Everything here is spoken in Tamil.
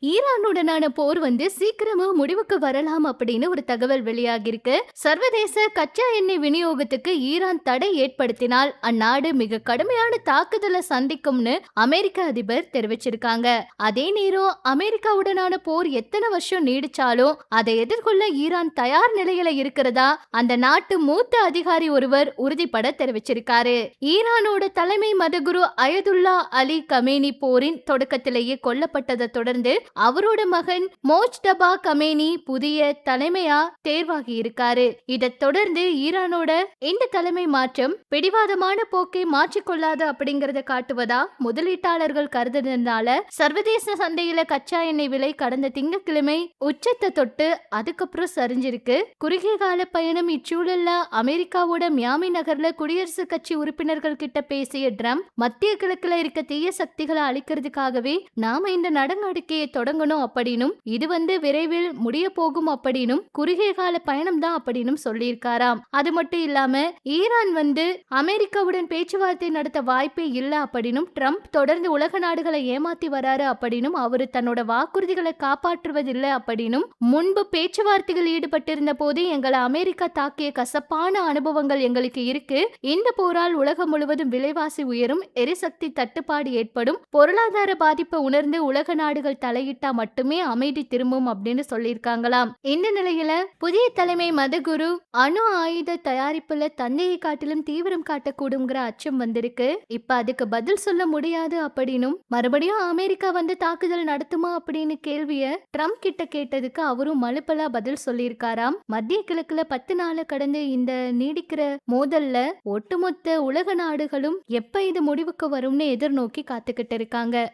ஈரானுடனான போர் சீக்கிரமா முடிவுக்கு வரலாம் அப்படின்னு ஒரு தகவல் வெளியாகிருக்கு. சர்வதேச கச்சா எண்ணெய் விநியோகத்துக்கு ஈரான் தடை ஏற்படுத்தினால் அந்நாடு மிக கடுமையான தாக்குதலை சந்திக்கும்னு அமெரிக்க அதிபர் தெரிவிச்சிருக்காங்க. அதே நேரம் அமெரிக்காவுடனான போர் எத்தனை வருஷம் நீடிச்சாலும் அதை எதிர்கொள்ள ஈரான் தயார் நிலையில இருக்கிறதா அந்த நாட்டு மூத்த அதிகாரி ஒருவர் உறுதிப்பட தெரிவிச்சிருக்காரு. ஈரானோட தலைமை மதகுரு அயதுல்லா அலி கமேனி போரின் தொடக்கத்திலேயே கொல்லப்பட்டதை தொடர்ந்து அவரோட மகன் மோஜ்தபா கமேனி புதிய தலைமையா தேர்வாகி இருக்காரு. இதைத் தொடர்ந்து ஈரானோட இந்த தலைமை மாற்றம் பிடிவாதமான போக்கை மாற்றிக்கொள்ளாது அப்படிங்கறத காட்டுவதா முதலீட்டாளர்கள் கருதுனதுனால சர்வதேச சந்தையில கச்சா எண்ணெய் விலை கடந்த திங்கட்கிழமை உச்சத்தை தொட்டு அதுக்கப்புறம் சரிஞ்சிருக்கு. குறுகிய கால பயணம் இச்சூழல்ல அமெரிக்காவோட மியாமி நகர்ல குடியரசுக் கட்சி உறுப்பினர்கள் கிட்ட பேசிய ட்ரம்ப் மத்திய கிழக்குல இருக்க தீய சக்திகளை அழிக்கிறதுக்காகவே நாம இந்த நடவடிக்கையை தொடங்கணும் அப்படின்னும் இது விரைவில் முடிய போகும் அப்படின்னும் குறுகிய கால பயணம் தான் அப்படின்னு சொல்லியிருக்காராம். அது மட்டும் இல்லாம ஈரான் அமெரிக்காவுடன் பேச்சுவார்த்தை நடத்த வாய்ப்பே இல்ல அப்படின்னும் ட்ரம்ப் தொடர்ந்து உலக நாடுகளை ஏமாத்தி வராரு அப்படின்னும் அவரு தன்னோட வாக்குறுதிகளை காப்பாற்றுவதில்லை அப்படின்னும் முன்பு பேச்சுவார்த்தைகள் ஈடுபட்டிருந்த போது எங்களை அமெரிக்கா தாக்கிய கசப்பான அனுபவங்கள் எங்களுக்கு இருக்கு. இந்த போரால் உலகம் முழுவதும் விலைவாசி உயரும், எரிசக்தி தட்டுப்பாடு ஏற்படும், பொருளாதார பாதிப்பை உணர்ந்து உலக நாடுகள் தலையிட்டா மட்டுமே அமைதி திரும்பும் அப்படின்னு சொல்லியிருக்காங்களாம். இந்த நிலையில புதிய தலைமை மதகுரு அணு ஆயுத தயாரிப்புல தந்தையை காட்டிலும் தீவிரம் காட்டக்கூடுங்கிற அச்சம் வந்திருக்கு. இப்ப அதுக்கு பதில் சொல்ல முடியாது அப்படின்னும் மறுபடியும் அமெரிக்கா தாக்குதல் நடத்துமா அப்படின்னு கேள்விய ட்ரம்ப் கிட்ட கேட்டதுக்கு அவரும் மலுப்பலா பதில் சொல்லியிருக்காராம். மத்திய கிழக்குல 10 நாள கடந்து இந்த நீடிக்கிற மோதல்ல ஒட்டுமொத்த உலக நாடுகளும் எப்ப இது முடிவுக்கு வரும்னு எதிர்நோக்கி காத்துக்கிட்டு இருக்காங்க.